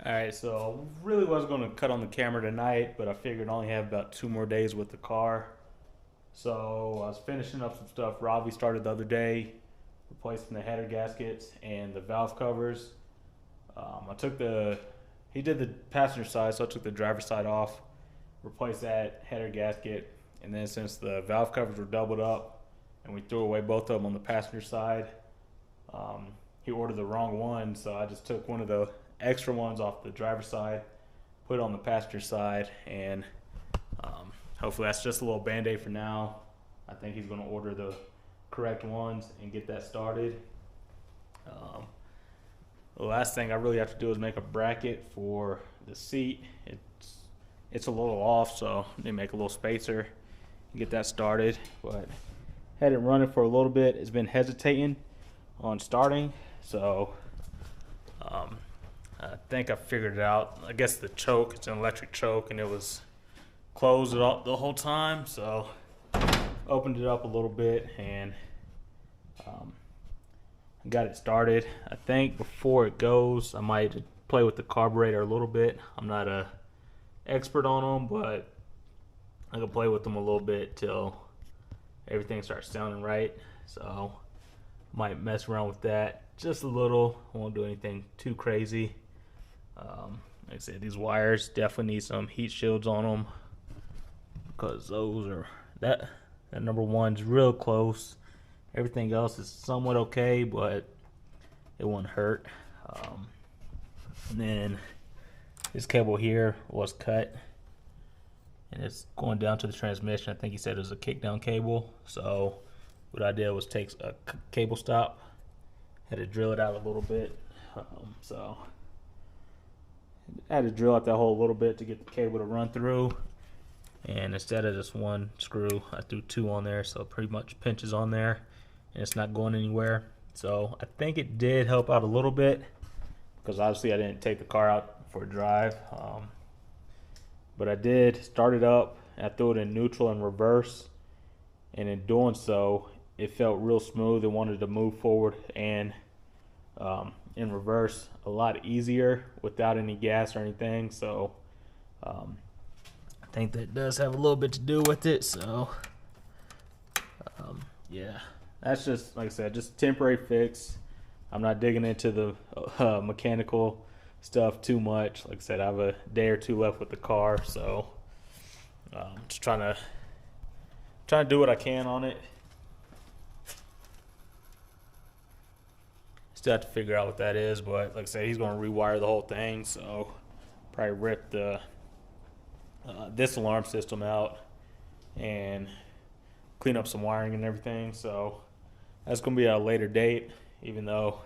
Alright, so I really was going to cut on the camera tonight, but I figured I only have about 2 more days with the car. So I was finishing up some stuff Robbie started the other day, replacing the header gaskets and the valve covers. He did the passenger side, so I took the driver's side off, replaced that header gasket, and then since the valve covers were doubled up and we threw away both of them on the passenger side, he ordered the wrong one, so I just took one of the extra ones off the driver's side, put it on the passenger side, and hopefully that's just a little band-aid for now. I think he's going to order the correct ones and get that started. The last thing I really have to do is make a bracket for the seat. It's a little off, so I need to make a little spacer and get that started. But had it running for a little bit. It's been hesitating on starting, so I think I figured it out. I guess the choke, it's an electric choke, and it was closed the whole time. So opened it up a little bit and got it started. I think before it goes, I might play with the carburetor a little bit. I'm not a expert on them, but I can play with them a little bit till everything starts sounding right. So might mess around with that just a little. I won't do anything too crazy. Like I said, these wires definitely need some heat shields on them, because those are that number one's real close. Everything else is somewhat okay, but it won't hurt. And then this cable here was cut, and it's going down to the transmission. I think he said it was a kick down cable. So what I did was take a cable stop, had to drill it out a little bit. So I had to drill out that hole a little bit to get the cable to run through. And instead of just one screw, I threw two on there, so it pretty much pinches on there, and it's not going anywhere. So I think it did help out a little bit, because obviously I didn't take the car out for a drive. But I did start it up, and I threw it in neutral and reverse, and in doing so, it felt real smooth and wanted to move forward and in reverse a lot easier without any gas or anything. So I think that does have a little bit to do with it. So yeah, that's just, like I said, just a temporary fix. I'm not digging into the mechanical stuff too much. Like I said, I have a day or two left with the car, so just trying to do what I can on it. Still have to figure out what that is, but like I said, he's going to rewire the whole thing, so probably rip the this alarm system out and clean up some wiring and everything. So that's going to be at a later date, even though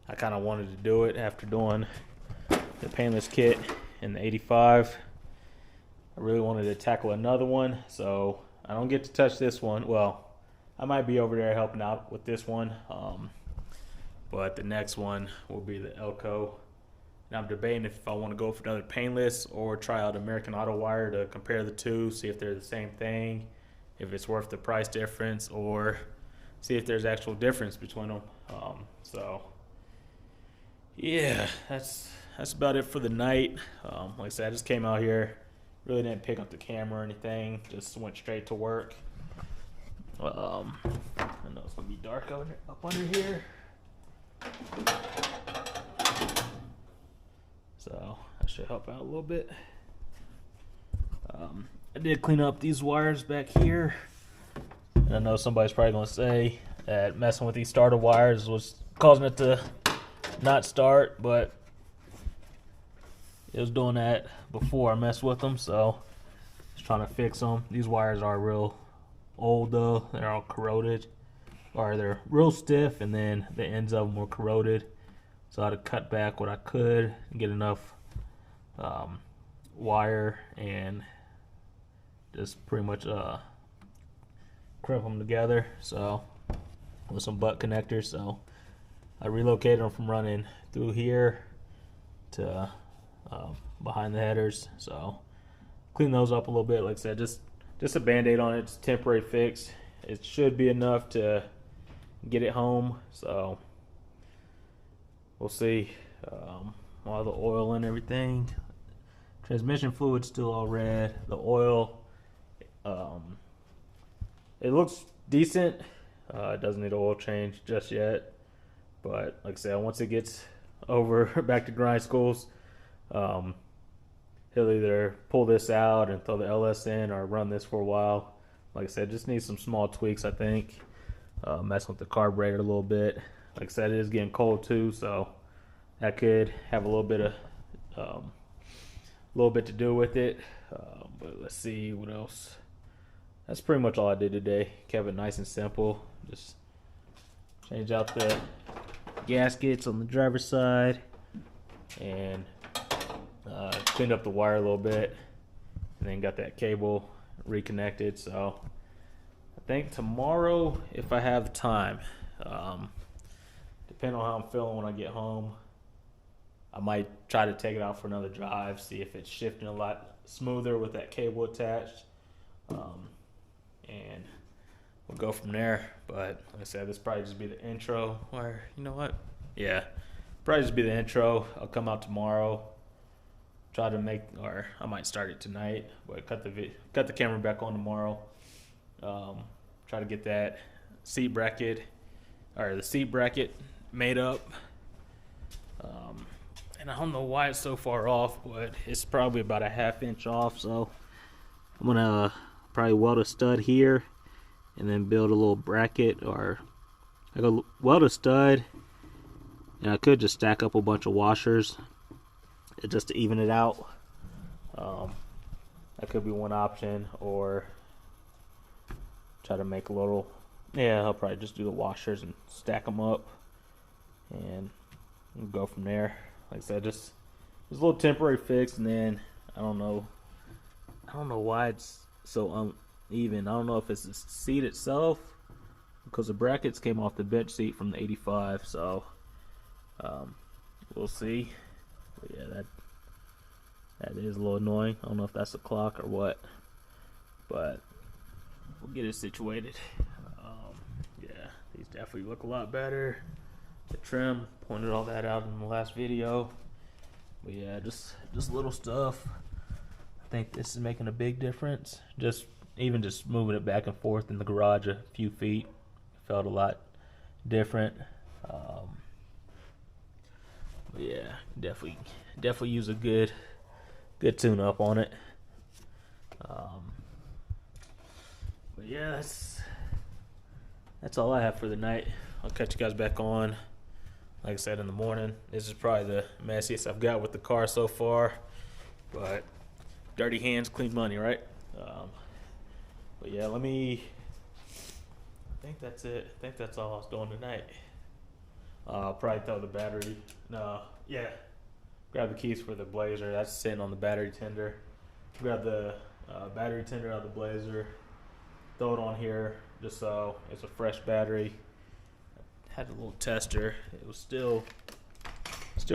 I kind of wanted to do it after doing the painless kit in the 85. I really wanted to tackle another one, so I don't get to touch this one. Well, I might be over there helping out with this one, but the next one will be the Elko. And I'm debating if I want to go for another painless or try out American Auto Wire to compare the two, see if they're the same thing, if it's worth the price difference, or see if there's actual difference between them. So yeah, that's about it for the night. Like I said, I just came out here, really didn't pick up the camera or anything, just went straight to work. I know it's gonna be dark up under here, so that should help out a little bit. I did clean up these wires back here, and I know somebody's probably gonna say that messing with these starter wires was causing it to not start, but it was doing that before I messed with them, so just trying to fix them. These wires are real old though, they're all corroded, or they're real stiff, and then the ends of them were corroded, so I had to cut back what I could and get enough wire and just pretty much crimp them together, so with some butt connectors. So I relocated them from running through here to behind the headers, so clean those up a little bit. Like I said, just a band-aid on it. It's a temporary fix. It should be enough to get it home, so we'll see. all the oil and everything. Transmission fluid's still all red. The oil, it looks decent. It doesn't need an oil change just yet, but like I said, once it gets over back to grind schools, he'll either pull this out and throw the LS in or run this for a while. Like I said, just needs some small tweaks, I think. Messing with the carburetor a little bit. Like I said, it is getting cold too, so that could have a little bit to do with it. But let's see what else. That's pretty much all I did today. Kept it nice and simple. Just change out the gaskets on the driver's side and cleaned up the wire a little bit, and then got that cable reconnected. So I think tomorrow, if I have time, depending on how I'm feeling when I get home, I might try to take it out for another drive, see if it's shifting a lot smoother with that cable attached, and we'll go from there. But like I said, this probably just be the intro. Or you know what? Yeah, probably just be the intro. I'll come out tomorrow, try to make, or I might start it tonight, but cut the camera back on tomorrow. Try to get that seat bracket, or the seat bracket made up. And I don't know why it's so far off, but it's probably about a 1/2 inch off. So I'm gonna probably weld a stud here and then build a little bracket, or I go weld a stud, and I could just stack up a bunch of washers just to even it out. That could be one option, or try to make a little, I'll probably just do the washers and stack them up and go from there. Like I said, just a little temporary fix, and then I don't know why it's so uneven. I don't know if it's the seat itself, because the brackets came off the bench seat from the 85, so we'll see. But yeah, that is a little annoying. I don't know if that's the clock or what, but we'll get it situated. Yeah, these definitely look a lot better. The trim, pointed all that out in the last video. But yeah, just little stuff. I think this is making a big difference. Just moving it back and forth in the garage a few feet felt a lot different. But yeah, definitely use a good tune up on it. But yeah, that's all I have for the night. I'll catch you guys back on, like I said, in the morning. This is probably the messiest I've got with the car so far, but dirty hands, clean money, right? But yeah, I think that's it. I think that's all I was doing tonight. I'll probably throw the battery. Grab the keys for the Blazer. That's sitting on the battery tender. Grab the battery tender out of the Blazer. Throw it on here just so it's a fresh battery. Had a little tester. It was still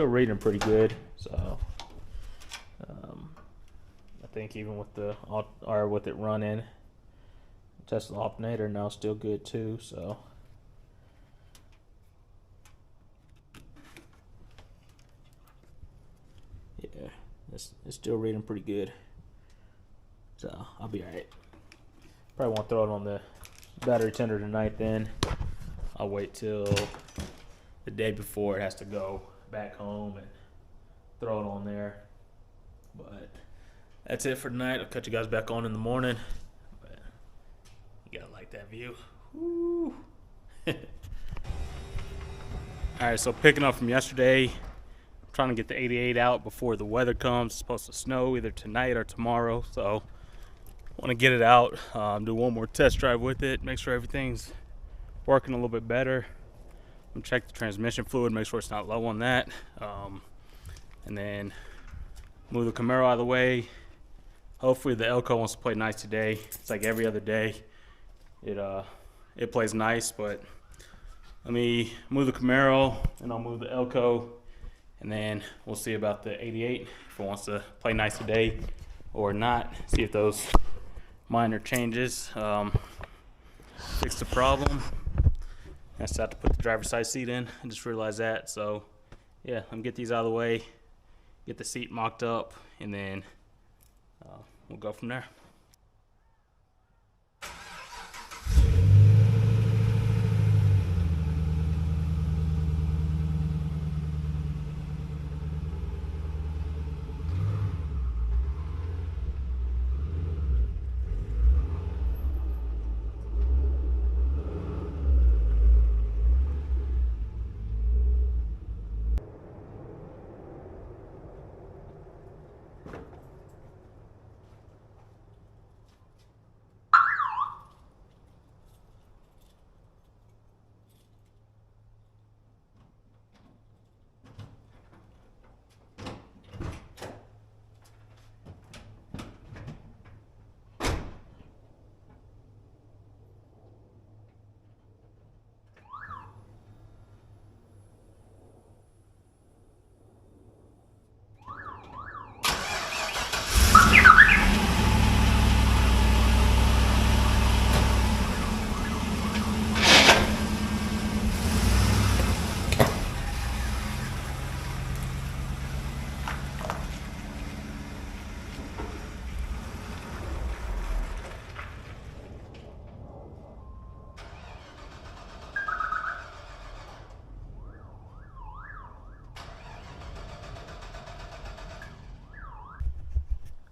reading pretty good. So I think even with with it running, test the alternator now still good too. So yeah, it's still reading pretty good. So I'll be alright. Probably won't throw it on the battery tender tonight then. I'll wait till the day before it has to go back home and throw it on there. But that's it for tonight. I'll catch you guys back on in the morning. But you gotta like that view. Woo. Alright, so picking up from yesterday, I'm trying to get the 88 out before the weather comes. It's supposed to snow either tonight or tomorrow, so I want to get it out, do one more test drive with it, make sure everything's working a little bit better. I'm gonna check the transmission fluid, make sure it's not low on that, and then move the Camaro out of the way. Hopefully the Elko wants to play nice today. It's like every other day. It plays nice, but let me move the Camaro and I'll move the Elko, and then we'll see about the 88 if it wants to play nice today or not. See if those minor changes fix the problem. I still have to put the driver's side seat in. I just realized that. So yeah, let me get these out of the way get the seat mocked up, and then we'll go from there.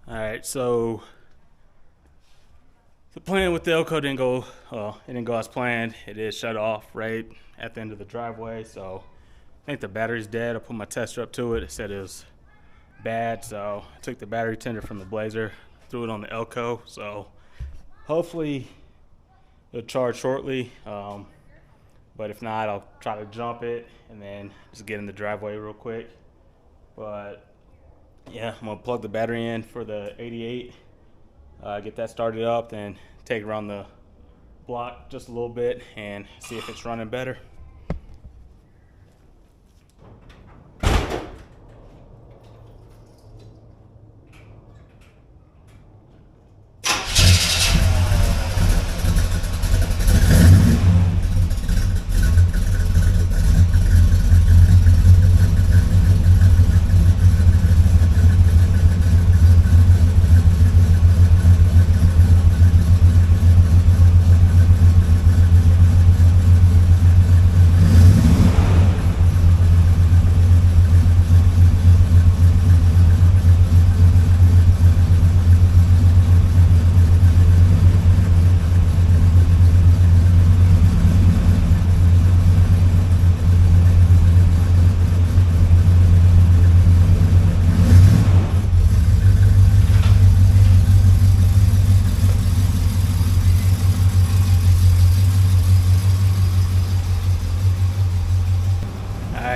Alright, so the plan with the Elco didn't go, it didn't go as planned. It is shut off right at the end of the driveway, so I think the battery's dead. I put my tester up to it. It said it was bad, so I took the battery tender from the Blazer, threw it on the Elco, so hopefully it'll charge shortly, but if not, I'll try to jump it and then just get in the driveway real quick. But yeah, I'm gonna plug the battery in for the 88, get that started up, then take it around the block just a little bit and see if it's running better.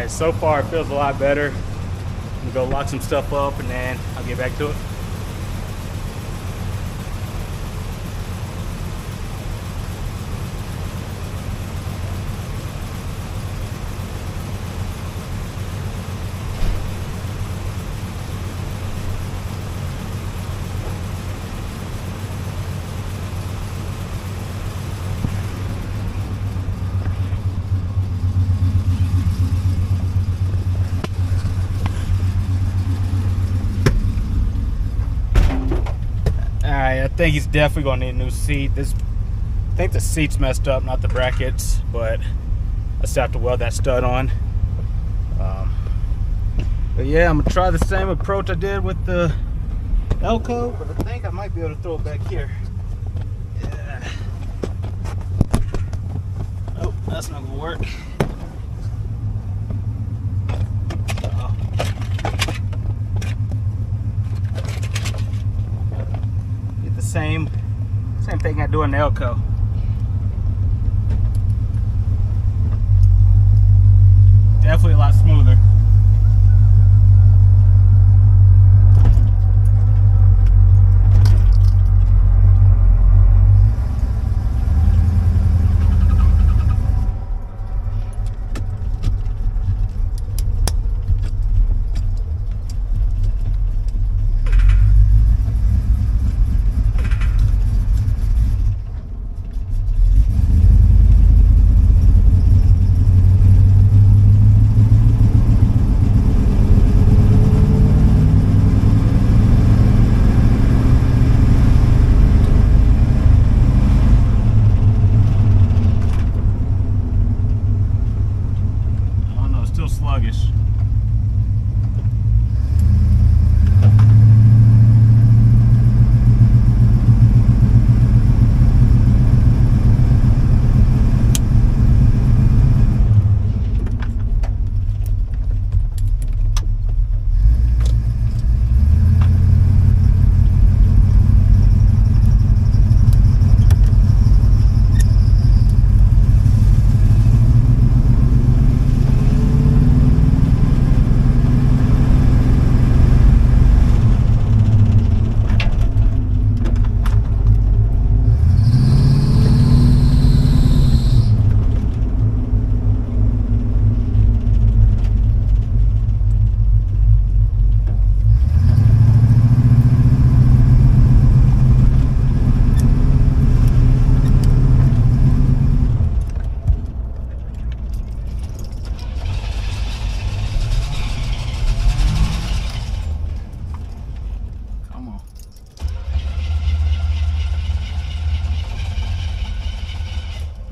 So far it feels a lot better. I'm gonna go lock some stuff up and then I'll get back to it. I think he's definitely gonna need a new seat. I think the seat's messed up, not the brackets, but I still have to weld that stud on. But yeah, I'm gonna try the same approach I did with the Elco, but I think I might be able to throw it back here. Yeah. Oh, that's not gonna work. Same thing I do in the Elco. Definitely a lot smoother.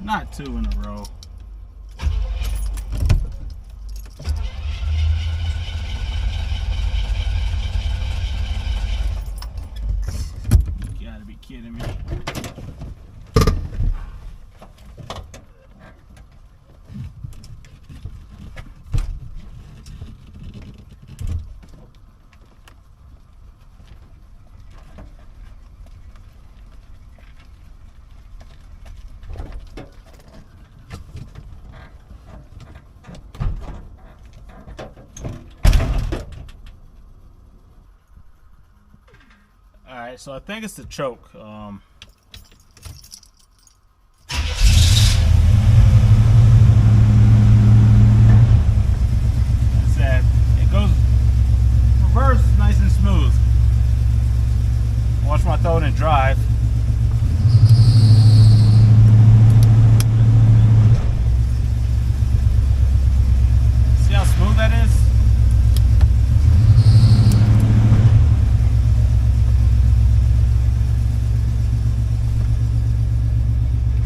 not 2 in a row. You gotta be kidding me. Alright, so I think it's the choke. It goes reverse nice and smooth. Watch my throw it and drive. See how smooth that is?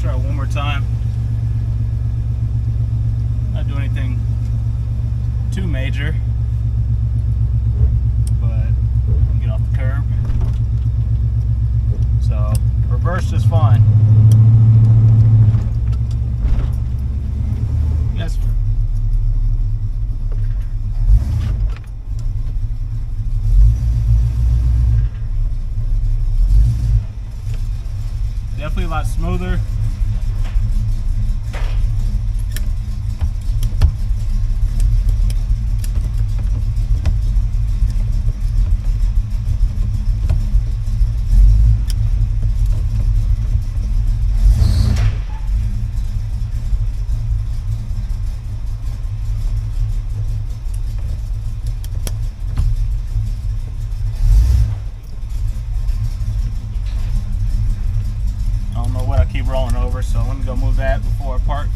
Try one more time. Not do anything too major, but get off the curb. So reverse is fine. Yes. Definitely a lot smoother. Keep rolling over, so let me go move that before I park.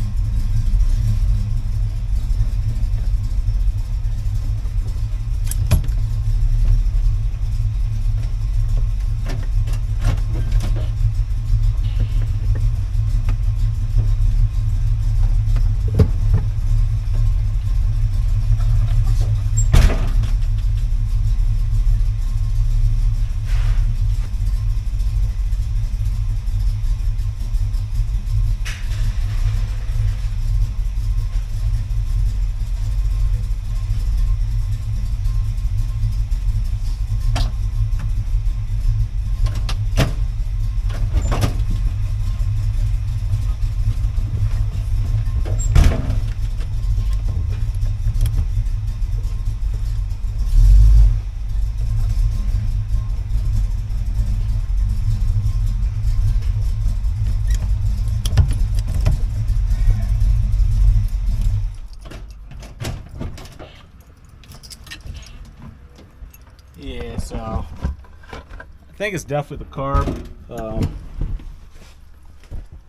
Yeah, so I think it's definitely the carb.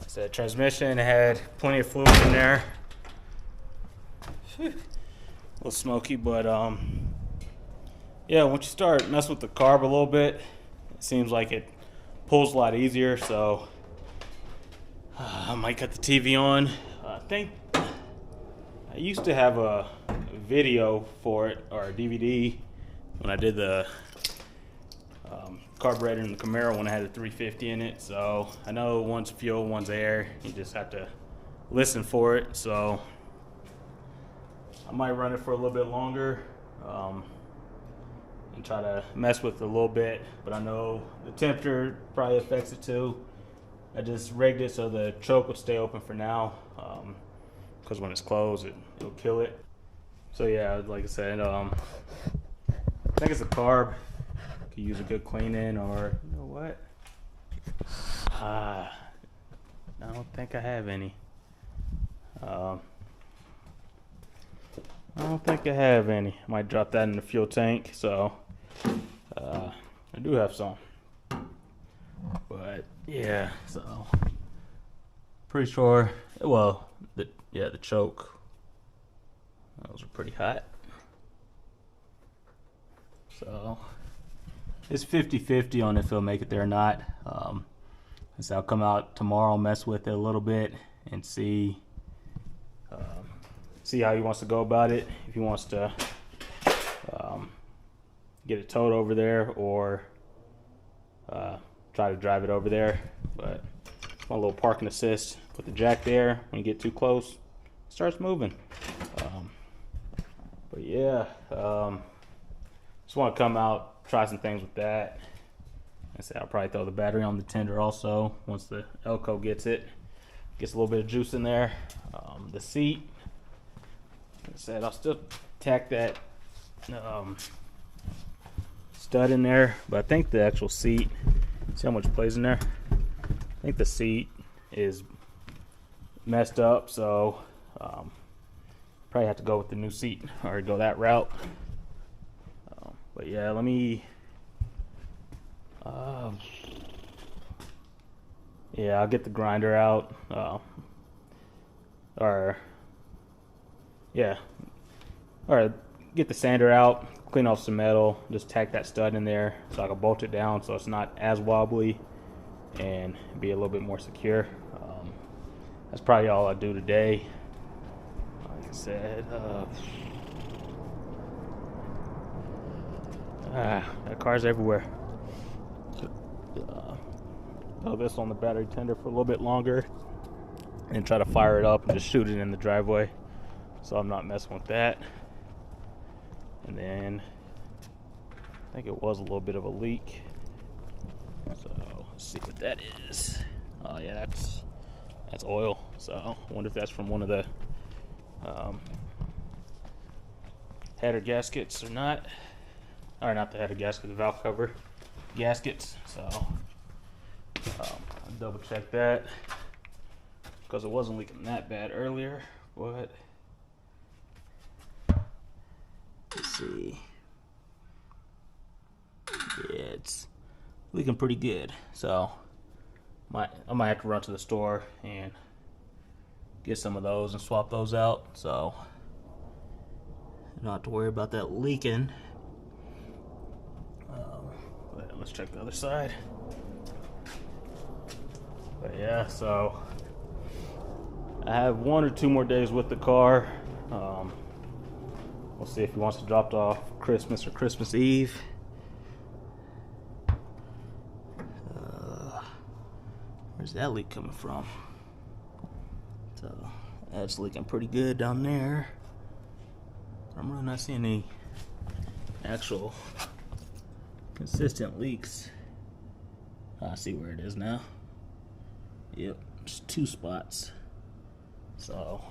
It's a transmission. It had plenty of fluid in there. A little smoky, but yeah, once you start messing with the carb a little bit, it seems like it pulls a lot easier. So I might cut the TV on. I think I used to have a video for it, or a DVD, when I did the carburetor in the Camino when I had a 350 in it. So I know one's fuel, one's air. You just have to listen for it. So I might run it for a little bit longer and try to mess with it a little bit. But I know the temperature probably affects it too. I just rigged it so the choke would stay open for now, because when it's closed, it'll kill it. So yeah, like I said, I think it's a carb. Could use a good cleaning, or you know what? I don't think I have any. I don't think I have any. Might drop that in the fuel tank. So I do have some, but yeah. So pretty sure. Well, the choke. Those are pretty hot. So it's 50-50 on if it'll make it there or not. So I'll come out tomorrow, mess with it a little bit, and see how he wants to go about it. If he wants to get it towed over there or try to drive it over there. But my little parking assist, put the jack there. When you get too close, it starts moving. But yeah, just want to come out, try some things with that. I said I'll probably throw the battery on the tender also once the Elko gets a little bit of juice in there. The seat, like I said, I'll still tack that stud in there, but I think the actual seat, see how much plays in there? I think the seat is messed up, so probably have to go with the new seat or go that route. But yeah, let me yeah, I'll get the grinder out, or get the sander out, clean off some metal, just tack that stud in there so I can bolt it down so it's not as wobbly and be a little bit more secure. That's probably all I do today. Like I said, that car's everywhere. Throw this on the battery tender for a little bit longer and try to fire it up and just shoot it in the driveway so I'm not messing with that. And then I think it was a little bit of a leak, so let's see what that is. Oh yeah, that's oil. So I wonder if that's from one of the header gaskets or not. Or not the header gasket, the valve cover gaskets. So I'll double check that because it wasn't leaking that bad earlier. But let's see. Yeah, it's leaking pretty good. So I might have to run to the store and get some of those and swap those out, so I don't have to worry about that leaking. But let's check the other side. But yeah, so I have 1 or 2 more days with the car. We'll see if he wants to drop it off Christmas or Christmas Eve. Where's that leak coming from? So that's leaking pretty good down there. I'm really not seeing any actual consistent leaks. I see where it is now. Yep, just 2 spots. So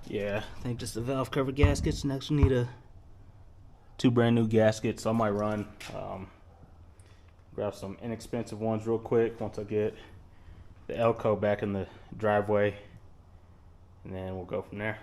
yeah, I think just the valve cover gaskets. Next we need 2 brand new gaskets. I might run grab some inexpensive ones real quick once I get the Elko back in the driveway, and then we'll go from there.